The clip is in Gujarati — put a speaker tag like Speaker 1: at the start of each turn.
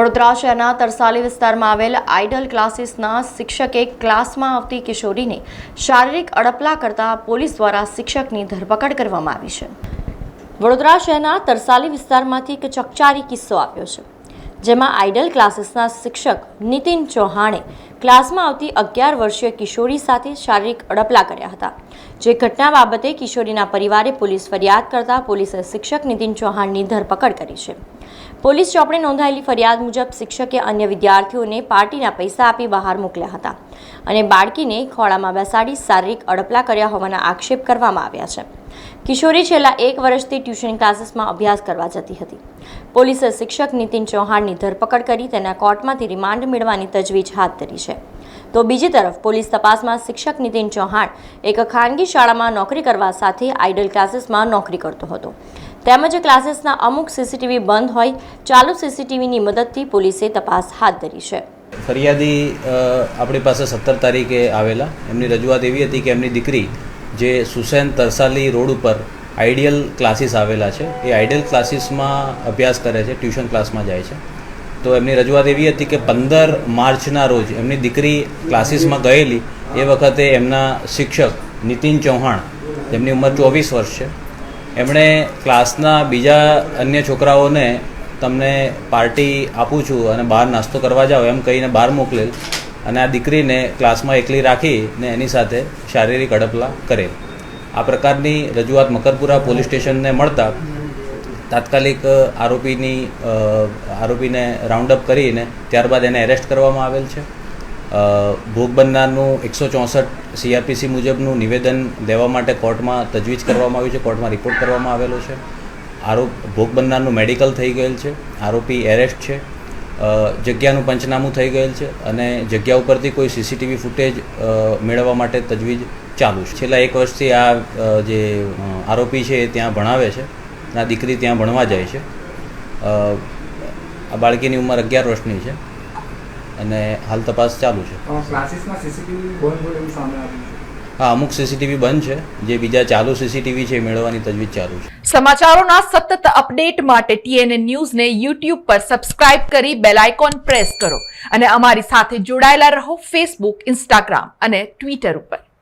Speaker 1: વડોદરા શહેરના તરસાલી વિસ્તારમાં આવેલ આઇડલ ક્લાસીસના શિક્ષકે ક્લાસમાં આવતી કિશોરીને શારીરિક અડપલા કરતા પોલીસ દ્વારા શિક્ષકની ધરપકડ કરવામાં આવી છે। વડોદરા શહેરના તરસાલી વિસ્તારમાંથી એક ચકચારી કિસ્સો આવ્યો છે, જેમાં આઇડલ ક્લાસીસના શિક્ષક નીતિન ચૌહાણે ક્લાસમાં આવતી 11 વર્ષીય કિશોરી સાથે શારીરિક અડપલા કર્યા હતા। જે ઘટના બાબતે કિશોરીના પરિવારે પોલીસ ફરિયાદ કરતા પોલીસે શિક્ષક નીતિન ચૌહાણની ધરપકડ કરી છે। પોલીસ ચોપડે નોંધાયેલી ફરિયાદ મુજબ શિક્ષકે અન્ય વિદ્યાર્થીઓને પાર્ટીના પૈસા આપી બહાર મોકલ્યા હતા અને બાળકીને ખોળામાં બેસાડી શારીરિક અડપલા કર્યા હોવાના આક્ષેપ કરવામાં આવ્યા છે। કિશોરી છેલ્લા 1 વર્ષથી ટ્યુશન ક્લાસીસમાં અભ્યાસ કરવા જતી હતી। પોલીસે શિક્ષક નીતિન ચૌહાણની ધરપકડ કરી તેના કોર્ટમાંથી રિમાન્ડ મેળવવાની તજવીજ હાથ ધરી છે। તો બીજી તરફ પોલીસ તપાસમાં શિક્ષક નીતિન ચૌહાણ એક ખાનગી શાળામાં નોકરી કરવા સાથે આઇડલ ક્લાસીસમાં નોકરી કરતો હતો, તેમજ ક્લાસીસના અમુક સીસીટીવી બંધ હોય ચાલુ સીસીટીવીની મદદથી પોલીસે તપાસ હાથ ધરી છે।
Speaker 2: ફરિયાદી આપણી પાસે 17 તારીખે આવેલા। એમની રજૂઆત એવી હતી કે એમની દીકરી જે સુસેન તરસાલી રોડ ઉપર આઇડિયલ ક્લાસીસ આવેલા છે, એ આઇડિયલ ક્લાસીસમાં અભ્યાસ કરે છે, ટ્યુશન ક્લાસમાં જાય છે। તો એમની રજૂઆત એવી હતી કે 15 માર્ચના રોજ એમની દીકરી ક્લાસીસમાં ગયેલી એ વખતે એમના શિક્ષક નીતિન ચૌહાણ, જેમની ઉંમર 24 વર્ષ છે, એમણે ક્લાસના બીજા અન્ય છોકરાઓને તમને પાર્ટી આપું છું અને બહાર નાસ્તો કરવા જાઓ એમ કહીને બહાર મોકલેલ અને આ દીકરીને ક્લાસમાં એકલી રાખીને એની સાથે શારીરિક અડપલા કરેલ। આ પ્રકારની રજૂઆત મકરપુરા પોલીસ સ્ટેશનને મળતા તાત્કાલિક આરોપીને રાઉન્ડ અપ કરીને ત્યારબાદ એને એરેસ્ટ કરવામાં આવેલ છે। ભોગ બનનારનું 164 CRPC મુજબનું નિવેદન દેવા માટે કોર્ટમાં તજવીજ કરવામાં આવ્યું છે, કોર્ટમાં રિપોર્ટ કરવામાં આવેલો છે। ભોગ બનનારનું મેડિકલ થઈ ગયેલ છે, આરોપી એરેસ્ટ છે, જગ્યાનું પંચનામું થઈ ગયેલ છે અને જગ્યા ઉપરથી કોઈ સીસીટીવી ફૂટેજ મેળવવા માટે તજવીજ ચાલુ છે। છેલ્લા 1 વર્ષથી આ જે આરોપી છે એ ત્યાં ભણાવે છે, આ દીકરી ત્યાં ભણવા જાય છે। આ બાળકીની ઉંમર 11 વર્ષની છે અને હાલ તપાસ ચાલુ છે। હા, અમુક સીસીટીવી બંધ છે, જે બીજા ચાલુ સીસીટીવી છે એ મેળવવાની તજવીજ ચાલુ છે।
Speaker 3: સમાચારોના સતત અપડેટ માટે TNN ન્યૂઝને YouTube પર સબસ્ક્રાઇબ કરી બેલ આઇકોન પ્રેસ કરો અને અમારી સાથે જોડાયેલા રહો Facebook, Instagram અને Twitter ઉપર।